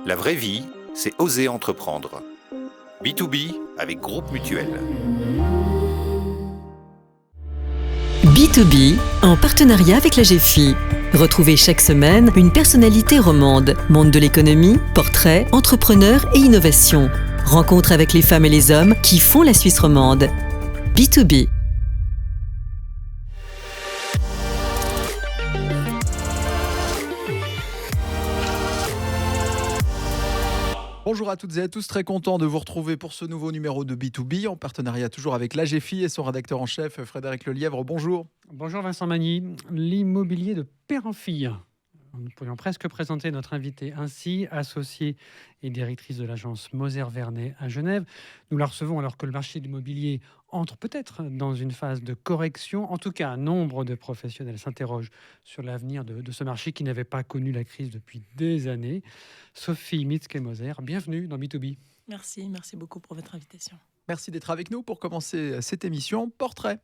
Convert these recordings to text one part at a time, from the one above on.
La vraie vie, c'est oser entreprendre. B2B avec Groupe Mutuel. B2B, en partenariat avec la GFI. Retrouvez chaque semaine une personnalité romande, monde de l'économie, portrait, entrepreneur et innovation. Rencontre avec les femmes et les hommes qui font la Suisse romande. B2B. Bonjour à toutes et à tous, très content de vous retrouver pour ce nouveau numéro de B2B, en partenariat toujours avec la GFI et son rédacteur en chef, Frédéric Lelièvre. Bonjour. Bonjour Vincent Magny. L'immobilier de père en fille. Nous pourrions presque présenter notre invitée ainsi, associée et directrice de l'agence Moser-Vernet à Genève. Nous la recevons alors que le marché de l'immobilier entre peut-être dans une phase de correction. En tout cas, nombre de professionnels s'interrogent sur l'avenir de ce marché qui n'avait pas connu la crise depuis des années. Sophie Mitzke-Moser, bienvenue dans B2B. Merci beaucoup pour votre invitation. Merci d'être avec nous pour commencer cette émission Portrait.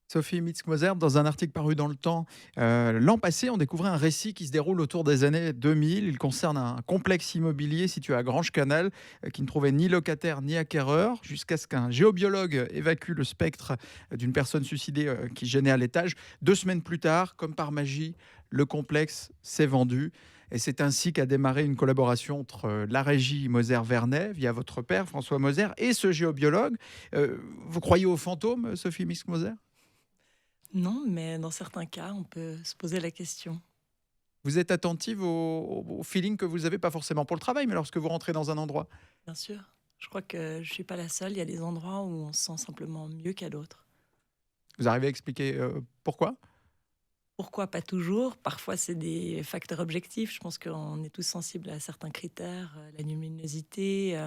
Sophie Mitzke-Moser, dans un article paru dans Le Temps, l'an passé, on découvrait un récit qui se déroule autour des années 2000. Il concerne un complexe immobilier situé à Grange-Canal qui ne trouvait ni locataire ni acquéreur, jusqu'à ce qu'un géobiologue évacue le spectre d'une personne suicidée qui gênait à l'étage. 2 semaines plus tard, comme par magie, le complexe s'est vendu. Et c'est ainsi qu'a démarré une collaboration entre la régie Moser-Vernet, via votre père, François Moser, et ce géobiologue. Vous croyez aux fantômes, Sophie Mitzke-Moser ? Non, mais dans certains cas, on peut se poser la question. Vous êtes attentive au feeling que vous avez, pas forcément pour le travail, mais lorsque vous rentrez dans un endroit. Bien sûr. Je crois que je ne suis pas la seule. Il y a des endroits où on se sent simplement mieux qu'à d'autres. Vous arrivez à expliquer pourquoi ? Pourquoi pas toujours ? Parfois, c'est des facteurs objectifs. Je pense qu'on est tous sensibles à certains critères, la luminosité,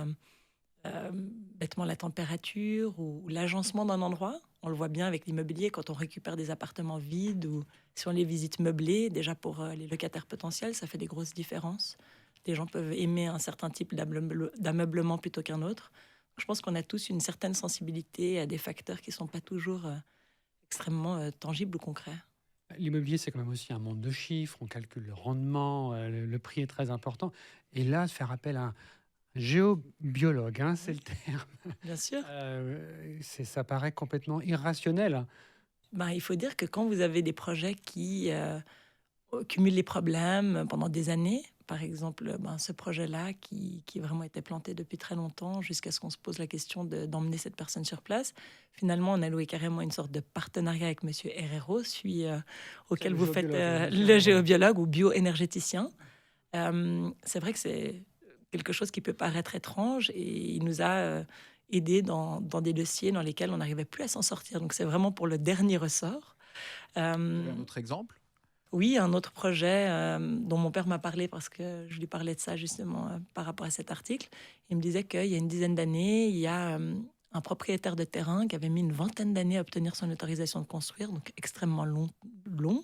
bêtement la température ou l'agencement d'un endroit. On le voit bien avec l'immobilier quand on récupère des appartements vides ou si on les visite meublés. Déjà pour les locataires potentiels, ça fait des grosses différences. Les gens peuvent aimer un certain type d'ameublement plutôt qu'un autre. Je pense qu'on a tous une certaine sensibilité à des facteurs qui ne sont pas toujours extrêmement tangibles ou concrets. L'immobilier, c'est quand même aussi un monde de chiffres. On calcule le rendement, le prix est très important. Et là, faire appel à un géobiologue, c'est le terme. Bien sûr. Ça paraît complètement irrationnel. Il faut dire que quand vous avez des projets qui cumulent les problèmes pendant des années, par exemple ce projet-là qui vraiment était planté depuis très longtemps jusqu'à ce qu'on se pose la question d'emmener cette personne sur place, finalement on a loué carrément une sorte de partenariat avec Monsieur Herrero, auquel vous faites le géobiologue ou bioénergéticien. C'est vrai que c'est quelque chose qui peut paraître étrange et il nous a aidés dans des dossiers dans lesquels on n'arrivait plus à s'en sortir. Donc c'est vraiment pour le dernier ressort. Un autre exemple ? Oui, un autre projet dont mon père m'a parlé parce que je lui parlais de ça justement par rapport à cet article. Il me disait qu'il y a une dizaine d'années, il y a un propriétaire de terrain qui avait mis une vingtaine d'années à obtenir son autorisation de construire, donc extrêmement long.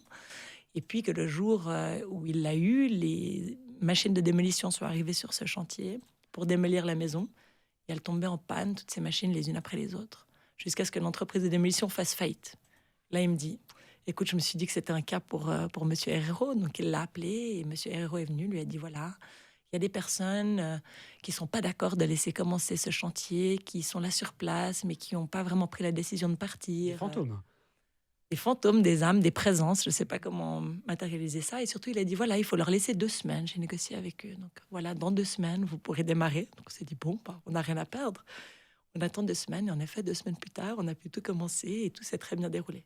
Et puis que le jour où il l'a eu, les machines de démolition sont arrivées sur ce chantier pour démolir la maison. Et elles tombaient en panne, toutes ces machines, les unes après les autres, jusqu'à ce que l'entreprise de démolition fasse faillite. Là, il me dit, écoute, je me suis dit que c'était un cas pour Monsieur Herrero. Donc, il l'a appelé et Monsieur Herrero est venu, lui a dit, voilà, il y a des personnes qui ne sont pas d'accord de laisser commencer ce chantier, qui sont là sur place, mais qui n'ont pas vraiment pris la décision de partir. Des fantômes. Des fantômes, des âmes, des présences, je ne sais pas comment matérialiser ça. Et surtout, il a dit, voilà, il faut leur laisser 2 semaines. J'ai négocié avec eux. Donc, voilà, dans 2 semaines, vous pourrez démarrer. Donc, on s'est dit, bon, on n'a rien à perdre. On attend 2 semaines. Et en effet, 2 semaines plus tard, on a pu tout commencer et tout s'est très bien déroulé.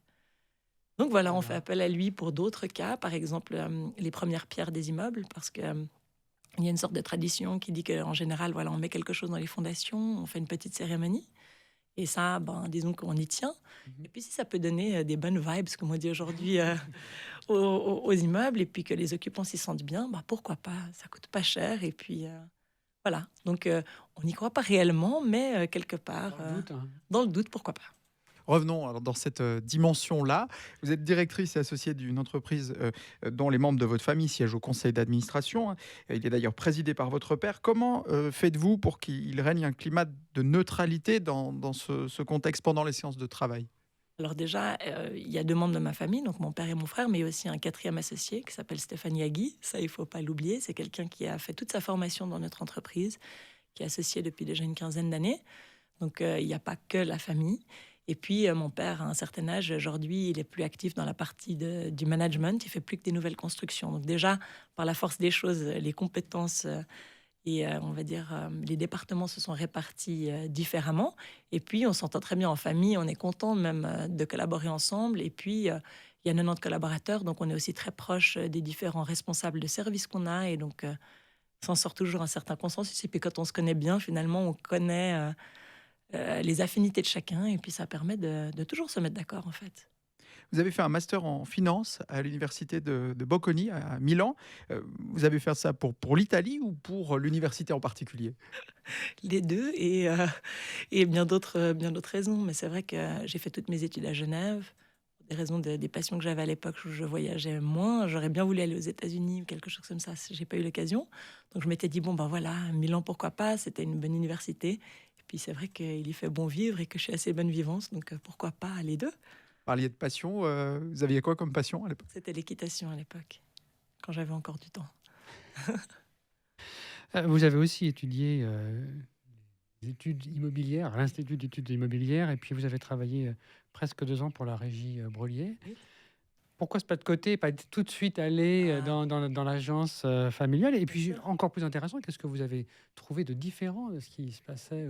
Donc, voilà, on fait appel à lui pour d'autres cas. Par exemple, les premières pierres des immeubles, parce que il y a une sorte de tradition qui dit qu'en général, voilà, on met quelque chose dans les fondations, on fait une petite cérémonie. Et ça, disons qu'on y tient. Et puis si ça peut donner des bonnes vibes, comme on dit aujourd'hui, aux immeubles, et puis que les occupants s'y sentent bien, pourquoi pas ? Ça coûte pas cher. Et puis voilà. Donc on n'y croit pas réellement, mais quelque part, dans le doute, pourquoi pas ? Revenons alors dans cette dimension-là. Vous êtes directrice et associée d'une entreprise dont les membres de votre famille siègent au conseil d'administration. Il est d'ailleurs présidé par votre père. Comment faites-vous pour qu'il règne un climat de neutralité dans ce contexte pendant les séances de travail ? Alors déjà, il y a 2 membres de ma famille, donc mon père et mon frère, mais il y a aussi un 4e associé qui s'appelle Stéphane Yagui. Ça, il faut pas l'oublier. C'est quelqu'un qui a fait toute sa formation dans notre entreprise, qui est associé depuis déjà une quinzaine d'années. Donc, il n'y a pas que la famille. Et puis, mon père, à un certain âge, aujourd'hui, il est plus actif dans la partie du management. Il fait plus que des nouvelles constructions. Donc déjà, par la force des choses, les compétences et on va dire les départements se sont répartis différemment. Et puis, on s'entend très bien en famille. On est content même de collaborer ensemble. Et puis, il y a 90 collaborateurs. Donc, on est aussi très proche des différents responsables de service qu'on a. Et donc, ça en sort toujours un certain consensus. Et puis, quand on se connaît bien, finalement, on connaît les affinités de chacun, et puis ça permet de toujours se mettre d'accord, en fait. Vous avez fait un master en finance à l'université de Bocconi à Milan. Vous avez fait ça pour l'Italie ou pour l'université en particulier? Les deux, et bien d'autres raisons. Mais c'est vrai que j'ai fait toutes mes études à Genève, pour des raisons des passions que j'avais à l'époque où je voyageais moins. J'aurais bien voulu aller aux États-Unis ou quelque chose comme ça, j'ai pas eu l'occasion. Donc je m'étais dit, bon, ben voilà, Milan, pourquoi pas, c'était une bonne université. Et puis c'est vrai qu'il y fait bon vivre et que je suis assez bonne vivance, donc pourquoi pas les deux. Vous parliez de passion. Vous aviez quoi comme passion à l'époque? C'était l'équitation à l'époque, quand j'avais encore du temps. Vous avez aussi étudié des études immobilières à l'Institut d'études immobilières, et puis vous avez travaillé presque 2 ans pour la régie Brelier. Oui. Pourquoi ce pas de côté, pas tout de suite aller Ah. dans l'agence familiale? Et puis, encore plus intéressant, qu'est-ce que vous avez trouvé de différent de ce qui se passait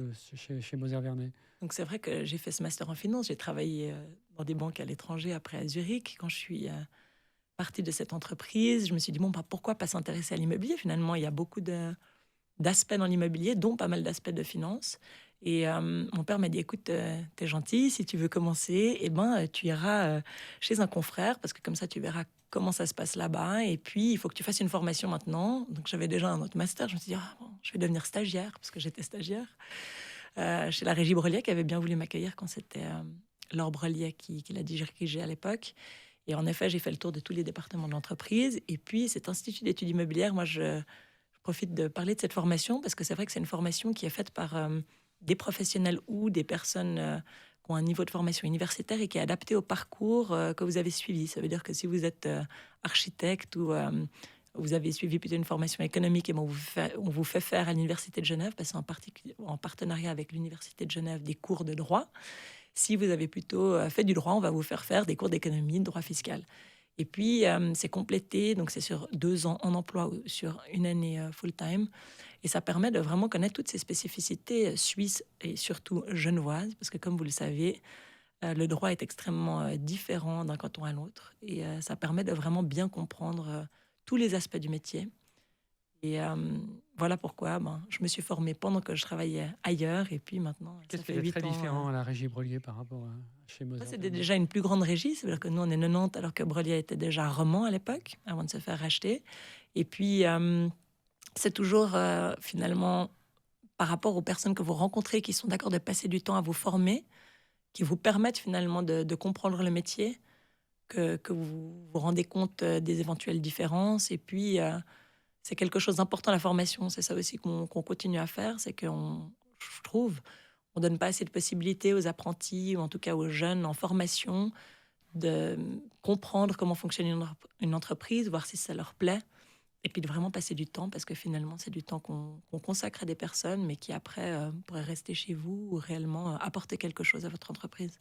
chez Moser Vernet? Donc c'est vrai que j'ai fait ce master en finance. J'ai travaillé dans des banques à l'étranger, après à Zurich. Quand je suis partie de cette entreprise, je me suis dit, bon, bah, pourquoi pas s'intéresser à l'immobilier? Finalement, il y a beaucoup d'aspects dans l'immobilier, dont pas mal d'aspects de finance. Et mon père m'a dit, écoute, t'es gentil, si tu veux commencer, eh ben, tu iras chez un confrère, parce que comme ça, tu verras comment ça se passe là-bas. Et puis, il faut que tu fasses une formation maintenant. Donc, j'avais déjà un autre master. Je me suis dit, ah, bon, je vais devenir stagiaire, parce que j'étais stagiaire chez la régie Brelier, qui avait bien voulu m'accueillir quand c'était Laure Brelier qui l'a dirigée à l'époque. Et en effet, j'ai fait le tour de tous les départements de l'entreprise. Et puis, cet institut d'études immobilières, moi, je profite de parler de cette formation, parce que c'est vrai que c'est une formation qui est faite par des professionnels ou des personnes qui ont un niveau de formation universitaire et qui est adapté au parcours que vous avez suivi. Ça veut dire que si vous êtes architecte ou vous avez suivi plutôt une formation économique, et bon, on vous fait faire à l'Université de Genève, parce que c'est en partenariat avec l'Université de Genève, des cours de droit. Si vous avez plutôt fait du droit, on va vous faire des cours d'économie, de droit fiscal. Et puis, c'est complété, donc c'est sur 2 ans en emploi ou sur 1 année full-time. Et ça permet de vraiment connaître toutes ces spécificités suisses et surtout genevoises, parce que comme vous le savez, le droit est extrêmement différent d'un canton à l'autre. Et ça permet de vraiment bien comprendre tous les aspects du métier. Et voilà pourquoi je me suis formée pendant que je travaillais ailleurs. Et puis maintenant, Qu'est-ce ça qui fait est 8 très ans. différent à la régie Brelier par rapport à chez Moser C'était Vernet? déjà une plus grande régie. C'est-à-dire que nous, on est 90, alors que Brelier était déjà roman à l'époque, avant de se faire racheter. Et puis, c'est toujours finalement par rapport aux personnes que vous rencontrez, qui sont d'accord de passer du temps à vous former, qui vous permettent finalement de comprendre le métier, que vous vous rendez compte des éventuelles différences. Et puis, c'est quelque chose d'important, la formation. C'est ça aussi qu'on continue à faire. C'est qu'on, je trouve, on donne pas assez de possibilités aux apprentis, ou en tout cas aux jeunes en formation, de comprendre comment fonctionne une entreprise, voir si ça leur plaît. Et puis de vraiment passer du temps, parce que finalement, c'est du temps qu'on consacre à des personnes, mais qui après pourraient rester chez vous ou réellement apporter quelque chose à votre entreprise.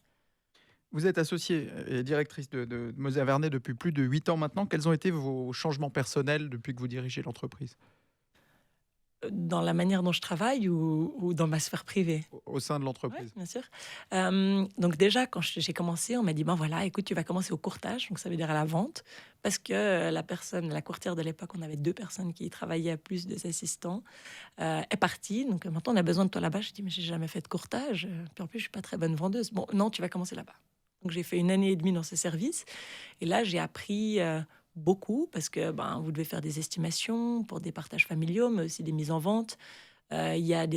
Vous êtes associée et directrice de Moser Vernet depuis plus de 8 ans maintenant. Quels ont été vos changements personnels depuis que vous dirigez l'entreprise? Dans la manière dont je travaille ou dans ma sphère privée? Au sein de Oui, l'entreprise? bien sûr. Donc déjà, quand j'ai commencé, on m'a dit, ben voilà, écoute, tu vas commencer au courtage, donc ça veut dire à la vente, parce que la courtière de l'époque, on avait 2 personnes qui travaillaient, plus 2 assistants, est partie. Donc maintenant, on a besoin de toi là-bas. Je dis, mais j'ai jamais fait de courtage. Puis en plus, je suis pas très bonne vendeuse. Bon, non, tu vas commencer là-bas. Donc j'ai fait 1 année et demie dans ce service. Et là, j'ai appris beaucoup, parce que vous devez faire des estimations pour des partages familiaux, mais aussi des mises en vente. Il y a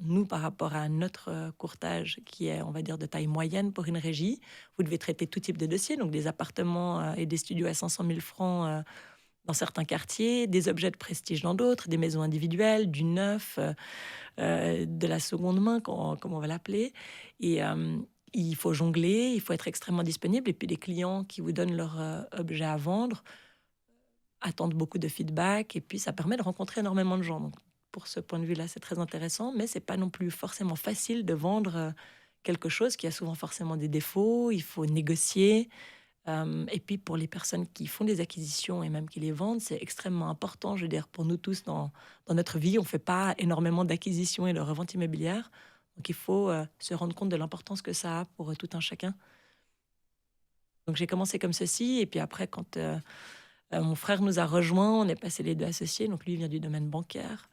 nous, par rapport à notre courtage, qui est, on va dire, de taille moyenne pour une régie, vous devez traiter tout type de dossiers, donc des appartements et des studios à 500 000 francs dans certains quartiers, des objets de prestige dans d'autres, des maisons individuelles, du neuf, de la seconde main, comme on va l'appeler. Et il faut jongler, il faut être extrêmement disponible. Et puis les clients qui vous donnent leur objet à vendre attendent beaucoup de feedback. Et puis ça permet de rencontrer énormément de gens. Donc, pour ce point de vue-là, c'est très intéressant. Mais c'est pas non plus forcément facile de vendre quelque chose qui a souvent forcément des défauts. Il faut négocier. Et puis pour les personnes qui font des acquisitions et même qui les vendent, c'est extrêmement important. Je veux dire, pour nous tous, dans notre vie, on ne fait pas énormément d'acquisitions et de reventes immobilières. Donc il faut se rendre compte de l'importance que ça a pour tout un chacun. Donc j'ai commencé comme ceci. Et puis après, quand mon frère nous a rejoints, on est passé les deux associés. Donc lui vient du domaine bancaire.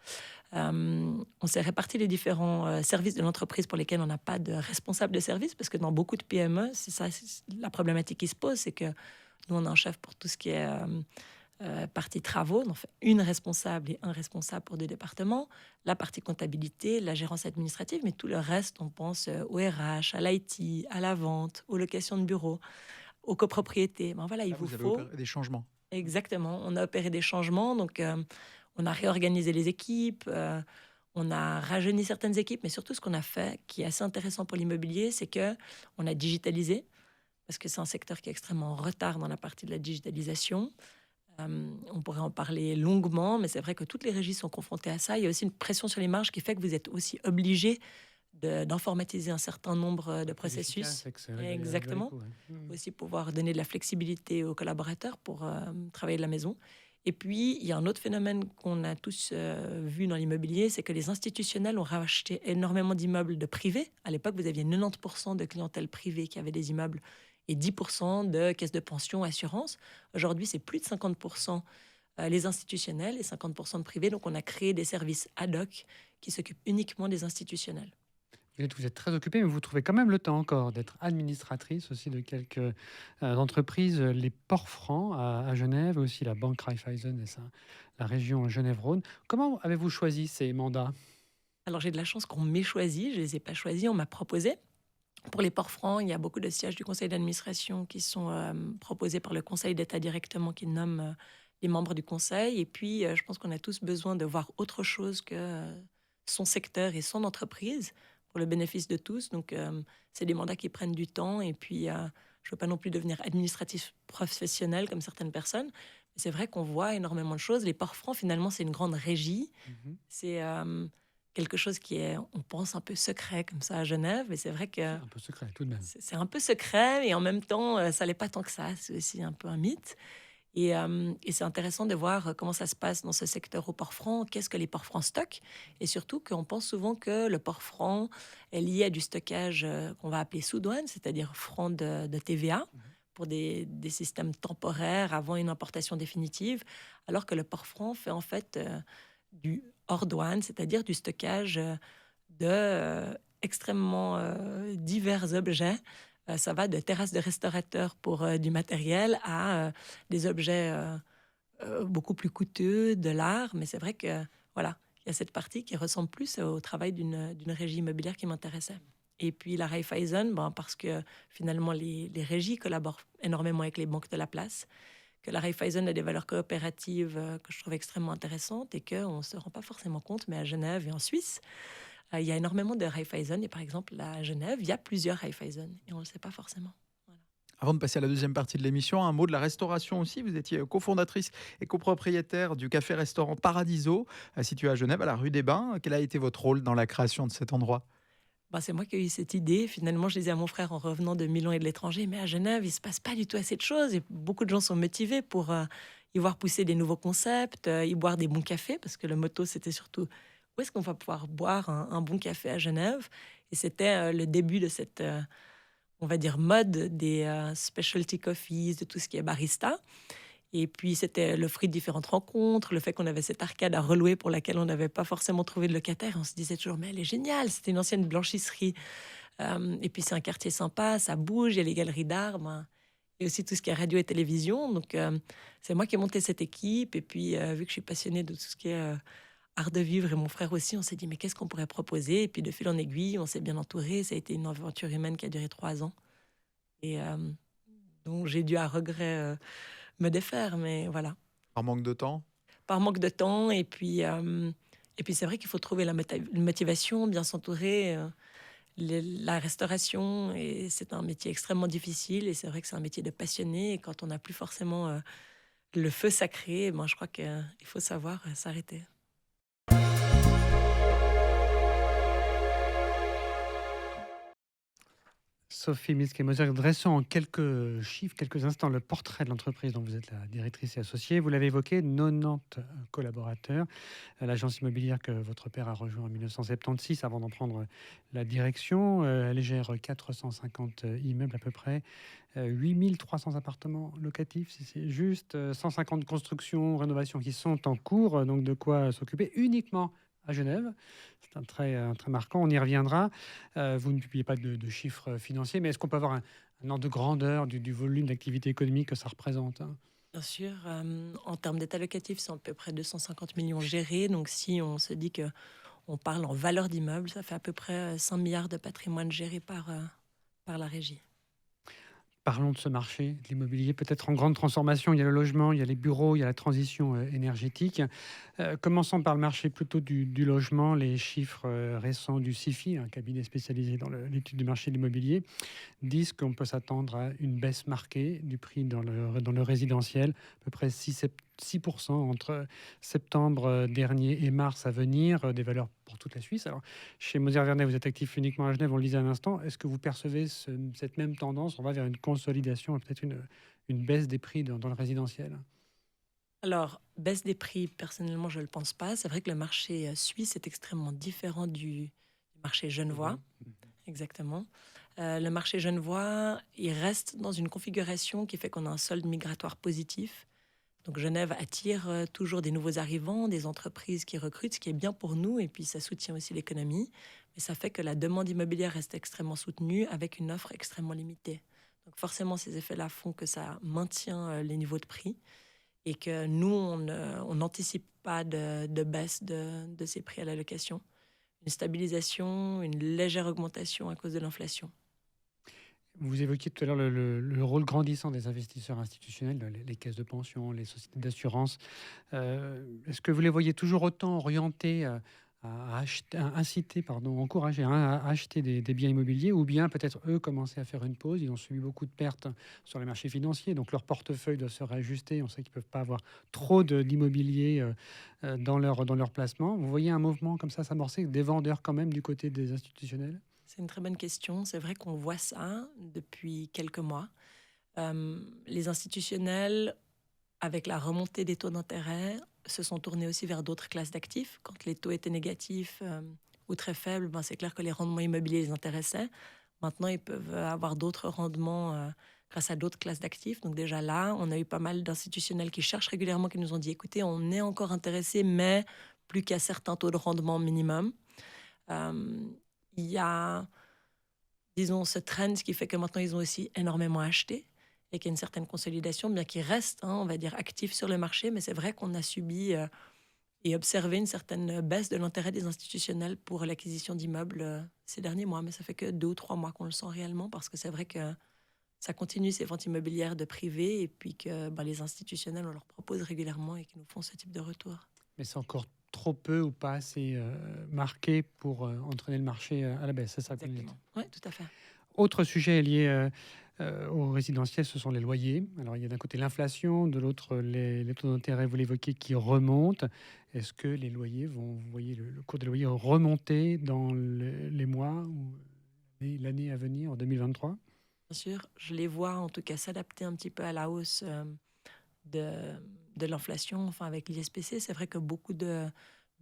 On s'est réparti les différents services de l'entreprise pour lesquels on n'a pas de responsable de service, parce que dans beaucoup de PME, c'est ça, la problématique qui se pose, c'est que nous, on a un chef pour tout ce qui est partie travaux, on fait une responsable et un responsable pour 2 départements, la partie comptabilité, la gérance administrative, mais tout le reste, on pense au RH, à l'IT, à la vente, aux locations de bureaux, aux copropriétés. Ben voilà, il vous Vous avez faut... opéré des changements. Exactement, on a opéré des changements, donc on a réorganisé les équipes, on a rajeuni certaines équipes, mais surtout ce qu'on a fait, qui est assez intéressant pour l'immobilier, c'est que on a digitalisé, parce que c'est un secteur qui est extrêmement en retard dans la partie de la digitalisation. On pourrait en parler longuement, mais c'est vrai que toutes les régies sont confrontées à ça. Il y a aussi une pression sur les marges qui fait que vous êtes aussi obligé d'informatiser un certain nombre de processus. Exactement. Aussi pouvoir donner de la flexibilité aux collaborateurs pour travailler de la maison. Et puis, il y a un autre phénomène qu'on a tous vu dans l'immobilier, c'est que les institutionnels ont racheté énormément d'immeubles de privés. À l'époque, vous aviez 90% de clientèle privée qui avait des immeubles et 10% de caisses de pension, assurance. Aujourd'hui, c'est plus de 50% les institutionnels et 50% de privés. Donc, on a créé des services ad hoc qui s'occupent uniquement des institutionnels. Vous êtes très occupée, mais vous trouvez quand même le temps encore d'être administratrice aussi de quelques entreprises, les Ports Francs à Genève, aussi la Banque Raiffeisen et ça, la région Genève-Rhône. Comment avez-vous choisi ces mandats? Alors, j'ai de la chance qu'on m'ait choisi. Je ne les ai pas choisis, on m'a proposé. Pour les Ports Francs, il y a beaucoup de sièges du conseil d'administration qui sont proposés par le conseil d'État directement, qui nomme les membres du conseil. Et puis, je pense qu'on a tous besoin de voir autre chose que son secteur et son entreprise pour le bénéfice de tous. Donc, c'est des mandats qui prennent du temps. Et puis, je ne veux pas non plus devenir administratif professionnel comme certaines personnes. Mais c'est vrai qu'on voit énormément de choses. Les Ports Francs, finalement, c'est une grande régie. C'est quelque chose qui est, on pense, un peu secret comme ça à Genève. Et c'est vrai que... Un peu secret, tout de même. C'est un peu secret, et en même temps, ça l'est pas tant que ça. C'est aussi un peu un mythe. Et c'est intéressant de voir comment ça se passe dans ce secteur au Port Franc. Qu'est-ce que les Ports Francs stockent? Et surtout qu'on pense souvent que le Port Franc est lié à du stockage qu'on va appeler sous-douane, c'est-à-dire franc de TVA, pour des systèmes temporaires avant une importation définitive, alors que le Port Franc fait en fait du hors-douane, c'est-à-dire du stockage de extrêmement divers objets. Ça va de terrasses de restaurateurs pour du matériel à des objets beaucoup plus coûteux, de l'art. Mais c'est vrai que voilà, il y a cette partie qui ressemble plus au travail d'une régie immobilière qui m'intéressait. Et puis la Raiffeisen, parce que finalement les régies collaborent énormément avec les banques de la place, que la Raiffeisen a des valeurs coopératives que je trouve extrêmement intéressantes et qu'on ne se rend pas forcément compte, mais à Genève et en Suisse, il y a énormément de Raiffeisen. Et par exemple, à Genève, il y a plusieurs Raiffeisen et on ne le sait pas forcément. Voilà. Avant de passer à la deuxième partie de l'émission, un mot de la restauration aussi. Vous étiez cofondatrice et copropriétaire du café-restaurant Paradiso, situé à Genève, à la rue des Bains. Quel a été votre rôle dans la création de cet endroit? C'est moi qui ai eu cette idée. Finalement, je disais à mon frère en revenant de Milan et de l'étranger, mais à Genève, il ne se passe pas du tout assez de choses. Et beaucoup de gens sont motivés pour y voir pousser des nouveaux concepts, y boire des bons cafés, parce que le motto, c'était surtout où est-ce qu'on va pouvoir boire un bon café à Genève. Et c'était le début de cette, on va dire, mode des specialty coffees, de tout ce qui est barista. Et puis, c'était le fruit de différentes rencontres, le fait qu'on avait cette arcade à relouer pour laquelle on n'avait pas forcément trouvé de locataire. On se disait toujours, mais elle est géniale, c'était une ancienne blanchisserie. Et puis, c'est un quartier sympa, ça bouge, il y a les galeries d'art, et aussi tout ce qui est radio et télévision. Donc, c'est moi qui ai monté cette équipe. Et puis, vu que je suis passionnée de tout ce qui est art de vivre, et mon frère aussi, on s'est dit, mais qu'est-ce qu'on pourrait proposer? Et puis, de fil en aiguille, on s'est bien entouré. Ça a été une aventure humaine qui a duré 3 ans. Et donc, j'ai dû, à regret, me défaire, mais voilà. Par manque de temps? Par manque de temps, et puis c'est vrai qu'il faut trouver la motivation, bien s'entourer. la restauration, et c'est un métier extrêmement difficile. Et c'est vrai que c'est un métier de passionné. Et quand on n'a plus forcément le feu sacré, ben, je crois qu'il faut savoir s'arrêter. Sophie Misquet-Moser, dressant en quelques chiffres, quelques instants, le portrait de l'entreprise dont vous êtes la directrice et associée. Vous l'avez évoqué, 90 collaborateurs. L'agence immobilière que votre père a rejoint en 1976 avant d'en prendre la direction. Elle gère 450 immeubles à peu près, 8300 appartements locatifs, si c'est juste, 150 constructions, rénovations qui sont en cours, donc de quoi s'occuper uniquement à Genève. C'est un trait marquant, on y reviendra. Vous ne publiez pas de chiffres financiers, mais est-ce qu'on peut avoir un ordre de grandeur du volume d'activité économique que ça représente, hein? Bien sûr, en termes d'état locatif, c'est à peu près 250 millions gérés. Donc, si on se dit qu'on parle en valeur d'immeuble, ça fait à peu près 100 milliards de patrimoine géré par la régie. Parlons de ce marché de l'immobilier, peut-être en grande transformation. Il y a le logement, il y a les bureaux, il y a la transition énergétique. Commençons par le marché plutôt du logement. Les chiffres récents du CIFI, un cabinet spécialisé dans l'étude du marché de l'immobilier, disent qu'on peut s'attendre à une baisse marquée du prix dans le résidentiel, à peu près 6% entre septembre dernier et mars à venir, des valeurs pour toute la Suisse. Alors, chez Moser Vernet, vous êtes actif uniquement à Genève, on le disait à l'instant. Est-ce que vous percevez cette même tendance? On va vers une consolidation et peut-être une baisse des prix dans le résidentiel. Alors, baisse des prix, personnellement, je ne le pense pas. C'est vrai que le marché suisse est extrêmement différent du marché genevois. Exactement. Le marché genevois, il reste dans une configuration qui fait qu'on a un solde migratoire positif. Donc Genève attire toujours des nouveaux arrivants, des entreprises qui recrutent, ce qui est bien pour nous, et puis ça soutient aussi l'économie. Mais ça fait que la demande immobilière reste extrêmement soutenue avec une offre extrêmement limitée. Donc forcément, ces effets-là font que ça maintient les niveaux de prix et que nous, on n'anticipe pas de baisse de ces prix à la location. Une stabilisation, une légère augmentation à cause de l'inflation. Vous évoquiez tout à l'heure le rôle grandissant des investisseurs institutionnels, les caisses de pension, les sociétés d'assurance. Est-ce que vous les voyez toujours autant orientés encourager à acheter des biens immobiliers, ou bien peut-être eux commencer à faire une pause? Ils ont subi beaucoup de pertes sur les marchés financiers, donc leur portefeuille doit se réajuster. On sait qu'ils ne peuvent pas avoir trop d'immobilier dans leur placement. Vous voyez un mouvement comme ça s'amorcer, des vendeurs quand même du côté des institutionnels? C'est une très bonne question. C'est vrai qu'on voit ça depuis quelques mois. Les institutionnels, avec la remontée des taux d'intérêt, se sont tournés aussi vers d'autres classes d'actifs. Quand les taux étaient négatifs ou très faibles, c'est clair que les rendements immobiliers les intéressaient. Maintenant, ils peuvent avoir d'autres rendements grâce à d'autres classes d'actifs. Donc déjà là, on a eu pas mal d'institutionnels qui cherchent régulièrement, qui nous ont dit, écoutez, on est encore intéressés, mais plus qu'à certains taux de rendement minimum. Il y a, disons, ce trend qui fait que maintenant, ils ont aussi énormément acheté et qu'il y a une certaine consolidation, bien qu'ils restent, on va dire, actifs sur le marché. Mais c'est vrai qu'on a subi et observé une certaine baisse de l'intérêt des institutionnels pour l'acquisition d'immeubles ces derniers mois. Mais ça fait que 2 ou 3 mois qu'on le sent réellement, parce que c'est vrai que ça continue ces ventes immobilières de privés et puis que les institutionnels, on leur propose régulièrement et qu'ils nous font ce type de retour. Mais c'est encore trop peu ou pas assez marqué pour entraîner le marché à la baisse, c'est ça? Exactement. Oui, tout à fait. Autre sujet lié au résidentiel, ce sont les loyers. Alors, il y a d'un côté l'inflation, de l'autre les taux d'intérêt, vous l'évoquez, qui remontent. Est-ce que les loyers vous voyez le cours des loyers remonter dans les mois ou l'année à venir, en 2023? Bien sûr, je les vois en tout cas s'adapter un petit peu à la hausse de l'inflation, enfin avec l'ISPC. C'est vrai que beaucoup de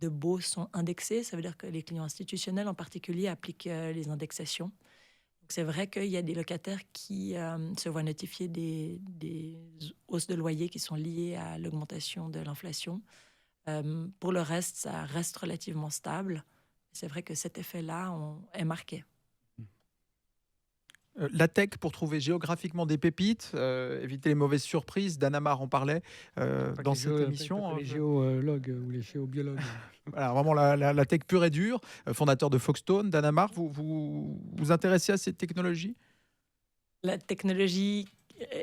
baux sont indexés. Ça veut dire que les clients institutionnels en particulier appliquent les indexations. Donc c'est vrai qu'il y a des locataires qui se voient notifier des hausses de loyer qui sont liées à l'augmentation de l'inflation. Pour le reste, ça reste relativement stable. C'est vrai que cet effet-là est marqué. La tech pour trouver géographiquement des pépites, éviter les mauvaises surprises. Danamar en parlait dans cette émission. Les géologues ou les géobiologues. Voilà, vraiment la tech pure et dure. Fondateur de Foxstone, Danamar, vous intéressez à cette technologie? La technologie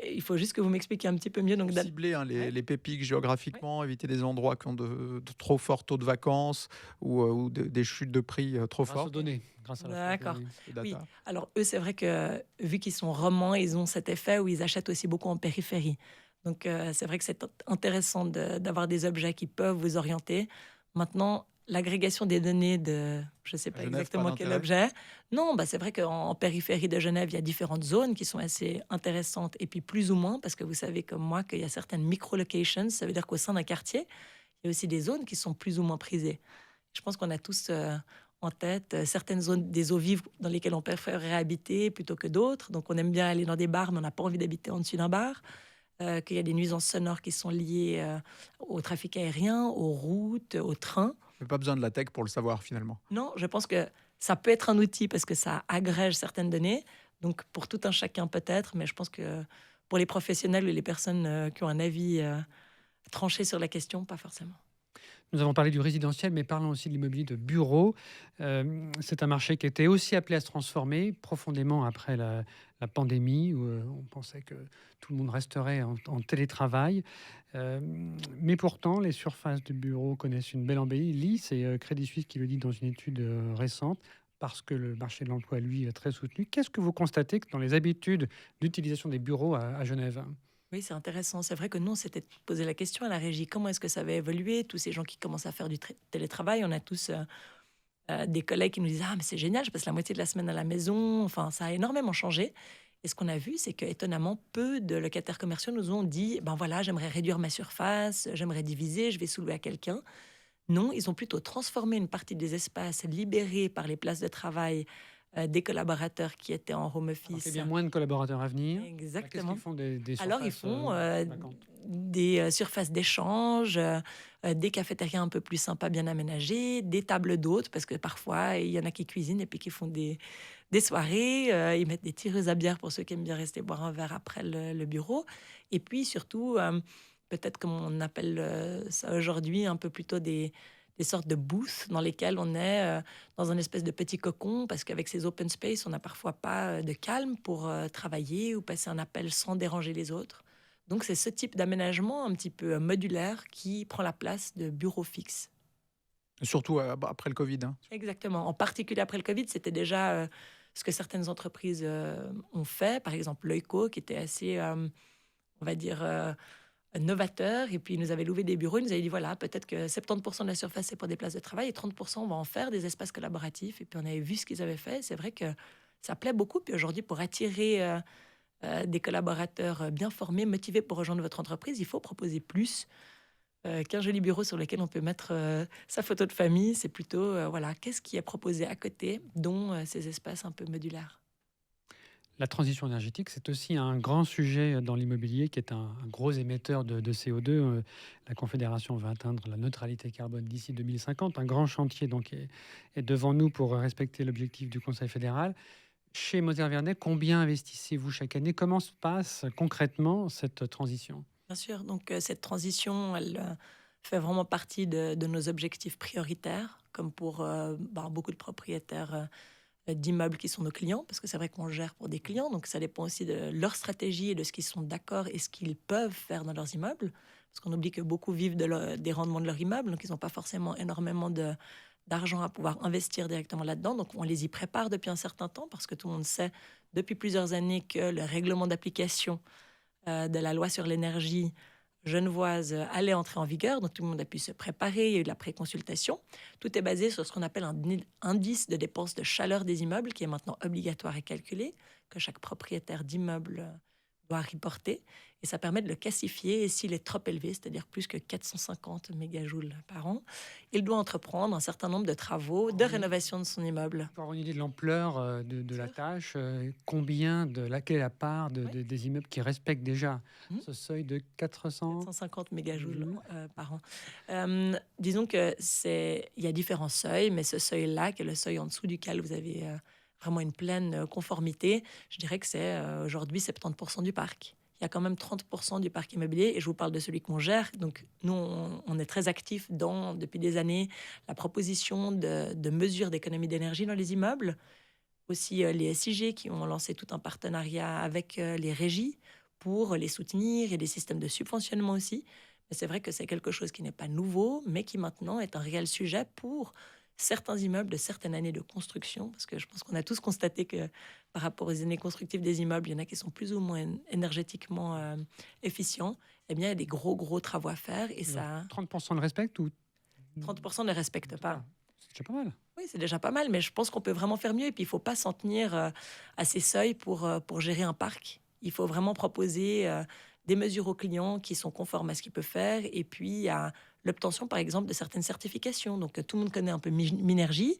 il faut juste que vous m'expliquiez un petit peu mieux. Donc, Cibler les pépiques géographiquement, éviter des endroits qui ont de trop forts taux de vacances ou des chutes de prix trop Grâce aux fortes. données, grâce à la D'accord. données. de Oui, data. alors eux, c'est vrai que vu qu'ils sont romans, ils ont cet effet où ils achètent aussi beaucoup en périphérie. Donc c'est vrai que c'est intéressant d'avoir des objets qui peuvent vous orienter. Maintenant, l'agrégation des données de, je ne sais À pas Genève, pas exactement quel d'intérêt. objet. Non, bah, c'est vrai qu'en périphérie de Genève, il y a différentes zones qui sont assez intéressantes et puis plus ou moins, parce que vous savez comme moi qu'il y a certaines micro-locations, ça veut dire qu'au sein d'un quartier, il y a aussi des zones qui sont plus ou moins prisées. Je pense qu'on a tous en tête certaines zones des eaux vives dans lesquelles on préférerait habiter plutôt que d'autres. Donc on aime bien aller dans des bars, mais on n'a pas envie d'habiter en dessus d'un bar. Qu'il y a des nuisances sonores qui sont liées au trafic aérien, aux routes, aux trains. Mais pas besoin de la tech pour le savoir finalement. Non, je pense que ça peut être un outil parce que ça agrège certaines données. Donc pour tout un chacun peut-être, mais je pense que pour les professionnels ou les personnes qui ont un avis tranché sur la question, pas forcément. Nous avons parlé du résidentiel, mais parlons aussi de l'immobilier de bureau. C'est un marché qui était aussi appelé à se transformer profondément après la pandémie, où on pensait que tout le monde resterait en télétravail. Mais pourtant, les surfaces de bureaux connaissent une belle embellie. C'est Crédit Suisse qui le dit dans une étude récente, parce que le marché de l'emploi, lui, est très soutenu. Qu'est-ce que vous constatez dans les habitudes d'utilisation des bureaux à Genève ? Oui, c'est intéressant. C'est vrai que nous, on s'était posé la question à la régie, comment est-ce que ça va évoluer? Tous ces gens qui commencent à faire du télétravail, on a tous des collègues qui nous disent « Ah, mais c'est génial, je passe la moitié de la semaine à la maison. » Enfin, ça a énormément changé. Et ce qu'on a vu, c'est qu'étonnamment, peu de locataires commerciaux nous ont dit « Ben voilà, j'aimerais réduire ma surface, j'aimerais diviser, je vais sous-louer à quelqu'un. » Non, ils ont plutôt transformé une partie des espaces libérés par les places de travail des collaborateurs qui étaient en home Alors, office. c'est bien moins de collaborateurs à venir. Exactement. Qu'est-ce qu'ils font des surfaces Alors, ils font vacantes des surfaces d'échange, des cafétérias un peu plus sympas, bien aménagées, des tables d'hôtes, parce que parfois, il y en a qui cuisinent et puis qui font des soirées. Ils mettent des tireuses à bière pour ceux qui aiment bien rester boire un verre après le bureau. Et puis, surtout, peut-être comme on appelle ça aujourd'hui, un peu plutôt des sortes de booths dans lesquels on est dans un espèce de petit cocon, parce qu'avec ces open space, on n'a parfois pas de calme pour travailler ou passer un appel sans déranger les autres. Donc c'est ce type d'aménagement un petit peu modulaire qui prend la place de bureaux fixes. Surtout après le Covid. Hein. Exactement. En particulier après le Covid, c'était déjà ce que certaines entreprises ont fait. Par exemple, Leuco, qui était assez, on va dire, novateur. Et puis, il nous avait loué des bureaux. Il nous avait dit, voilà, peut-être que 70% de la surface, c'est pour des places de travail et 30%, on va en faire des espaces collaboratifs. Et puis, on avait vu ce qu'ils avaient fait. C'est vrai que ça plaît beaucoup. Puis aujourd'hui, pour attirer des collaborateurs bien formés, motivés pour rejoindre votre entreprise, il faut proposer plus qu'un joli bureau sur lequel on peut mettre sa photo de famille. C'est plutôt, voilà, qu'est-ce qui est proposé à côté, dont ces espaces un peu modulaires. La transition énergétique, c'est aussi un grand sujet dans l'immobilier qui est un gros émetteur de CO2. La Confédération va atteindre la neutralité carbone d'ici 2050. Un grand chantier donc est devant nous pour respecter l'objectif du Conseil fédéral. Chez Moser Vernet, combien investissez-vous chaque année? Comment se passe concrètement cette transition? Bien sûr, donc cette transition, elle fait vraiment partie de nos objectifs prioritaires, comme pour beaucoup de propriétaires d'immeubles qui sont nos clients, parce que c'est vrai qu'on gère pour des clients, donc ça dépend aussi de leur stratégie et de ce qu'ils sont d'accord et ce qu'ils peuvent faire dans leurs immeubles, parce qu'on oublie que beaucoup vivent des rendements de leur immeuble, donc ils n'ont pas forcément énormément d'argent à pouvoir investir directement là-dedans, donc on les y prépare depuis un certain temps, parce que tout le monde sait depuis plusieurs années que le règlement d'application de la loi sur l'énergie genevoise allait entrer en vigueur, donc tout le monde a pu se préparer, il y a eu de la préconsultation. Tout est basé sur ce qu'on appelle un indice de dépenses de chaleur des immeubles, qui est maintenant obligatoire à calculer, que chaque propriétaire d'immeuble doit reporter, et ça permet de le classifier, et s'il est trop élevé, c'est-à-dire plus que 450 mégajoules par an, il doit entreprendre un certain nombre de travaux de rénovation de son immeuble. Pour avoir une idée de l'ampleur de la tâche, quelle est la part des immeubles qui respectent déjà ce seuil de 450 mégajoules par an. Disons que il y a différents seuils, mais ce seuil-là, qui est le seuil en dessous duquel vous avez vraiment une pleine conformité, je dirais que c'est aujourd'hui 70% du parc. Il y a quand même 30% du parc immobilier, et je vous parle de celui qu'on gère. Donc, nous, on est très actifs depuis des années, la proposition de mesures d'économie d'énergie dans les immeubles. Aussi, les SIG qui ont lancé tout un partenariat avec les régies pour les soutenir. Il y a des systèmes de subventionnement aussi. Mais c'est vrai que c'est quelque chose qui n'est pas nouveau, mais qui maintenant est un réel sujet pour certains immeubles de certaines années de construction. Parce que je pense qu'on a tous constaté que par rapport aux années constructives des immeubles, il y en a qui sont plus ou moins énergétiquement efficients. Eh bien, il y a des gros travaux à faire. Et ça, 30% le respectent ou 30% ne respectent pas. C'est déjà pas mal. Oui, c'est déjà pas mal, mais je pense qu'on peut vraiment faire mieux. Et puis, il ne faut pas s'en tenir à ces seuils pour gérer un parc. Il faut vraiment proposer des mesures aux clients qui sont conformes à ce qu'il peut faire. Et puis, à l'obtention, par exemple, de certaines certifications. Donc, tout le monde connaît un peu Minergie,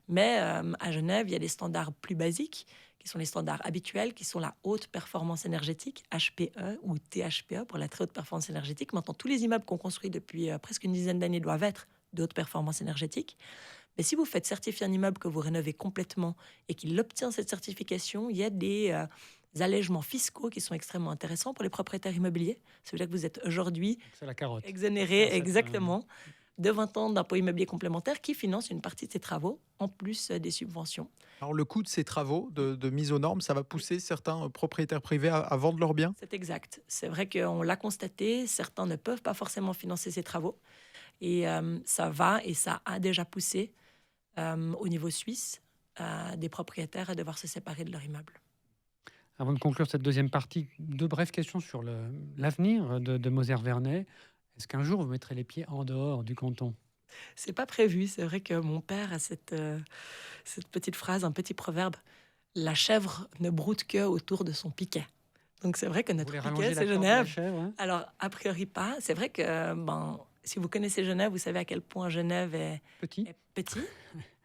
mais à Genève, il y a des standards plus basiques, qui sont les standards habituels, qui sont la haute performance énergétique, HPE ou THPE pour la très haute performance énergétique. Maintenant, tous les immeubles qu'on construit depuis presque une dizaine d'années doivent être de haute performance énergétique. Mais si vous faites certifier un immeuble que vous rénovez complètement et qu'il obtient cette certification, il y a des allègements fiscaux qui sont extrêmement intéressants pour les propriétaires immobiliers. Ça veut dire que vous êtes aujourd'hui C'est la carotte. exonéré exactement de 20 ans d'impôt immobilier complémentaire qui finance une partie de ces travaux, en plus des subventions. Alors le coût de ces travaux de mise aux normes, ça va pousser certains propriétaires privés à vendre leurs biens? C'est exact. C'est vrai qu'on l'a constaté, certains ne peuvent pas forcément financer ces travaux. Et ça va et ça a déjà poussé au niveau suisse des propriétaires à devoir se séparer de leur immeuble. Avant de conclure cette deuxième partie, deux brèves questions sur l'avenir de Moselle-Vernay. Est-ce qu'un jour vous mettrez les pieds en dehors du canton? C'est pas prévu. C'est vrai que mon père a cette petite phrase, un petit proverbe. La chèvre ne broute que autour de son piquet. Donc c'est vrai que notre piquet, c'est Genève. Chèvre, hein? Alors, a priori pas. C'est vrai que si vous connaissez Genève, vous savez à quel point Genève est Petit. petit,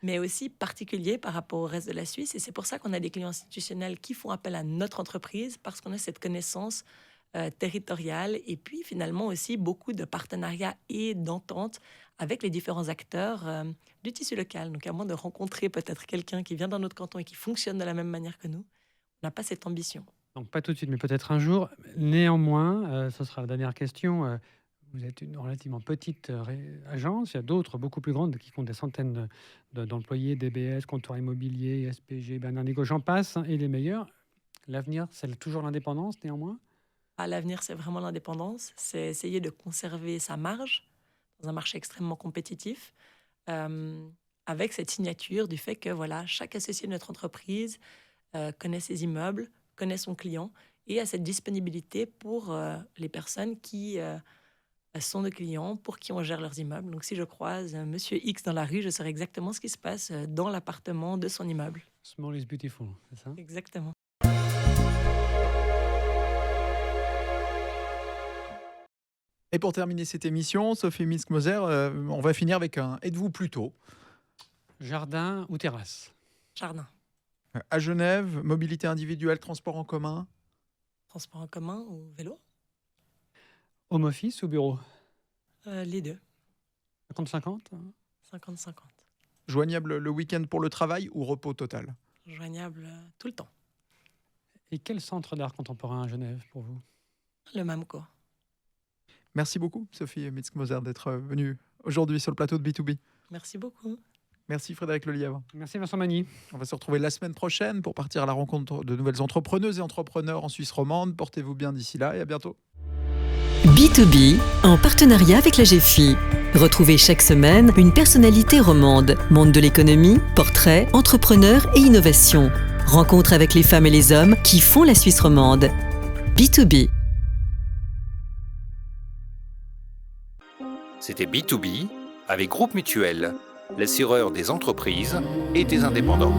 mais aussi particulier par rapport au reste de la Suisse. Et c'est pour ça qu'on a des clients institutionnels qui font appel à notre entreprise, parce qu'on a cette connaissance territoriale et puis finalement aussi beaucoup de partenariats et d'ententes avec les différents acteurs du tissu local. Donc à moins de rencontrer peut-être quelqu'un qui vient d'un autre canton et qui fonctionne de la même manière que nous, on n'a pas cette ambition. Donc pas tout de suite, mais peut-être un jour. Néanmoins, ce sera la dernière question. Vous êtes une relativement petite agence. Il y a d'autres beaucoup plus grandes qui comptent des centaines d'employés, DBS, comptoir immobilier, SPG, Bernard Nigo, j'en passe, et les meilleurs. L'avenir, c'est toujours l'indépendance, néanmoins? À l'avenir, c'est vraiment l'indépendance. C'est essayer de conserver sa marge dans un marché extrêmement compétitif, avec cette signature du fait que voilà, chaque associé de notre entreprise connaît ses immeubles, connaît son client et a cette disponibilité pour les personnes qui sont nos clients, pour qui on gère leurs immeubles. Donc si je croise Monsieur X dans la rue, je saurai exactement ce qui se passe dans l'appartement de son immeuble. Small is beautiful, c'est ça? Exactement. Et pour terminer cette émission, Sophie Milsk-Moser, on va finir avec un « Êtes-vous plutôt ?» Jardin ou terrasse? Jardin. À Genève, mobilité individuelle, transport en commun? Transport en commun ou vélo? Home office ou bureau? Les deux. 50-50? 50-50. Joignable le week-end pour le travail ou repos total? Joignable tout le temps. Et quel centre d'art contemporain à Genève pour vous? Le MAMCO. Merci beaucoup, Sophie Milsk-Moser, d'être venue aujourd'hui sur le plateau de B2B. Merci beaucoup. Merci Frédéric Lelièvre. Merci Vincent Magny. On va se retrouver la semaine prochaine pour partir à la rencontre de nouvelles entrepreneuses et entrepreneurs en Suisse romande. Portez-vous bien d'ici là et à bientôt. B2B, en partenariat avec la GFI. Retrouvez chaque semaine une personnalité romande, monde de l'économie, portrait, entrepreneur et innovation. Rencontre avec les femmes et les hommes qui font la Suisse romande. B2B. C'était B2B avec Groupe Mutuel, l'assureur des entreprises et des indépendants.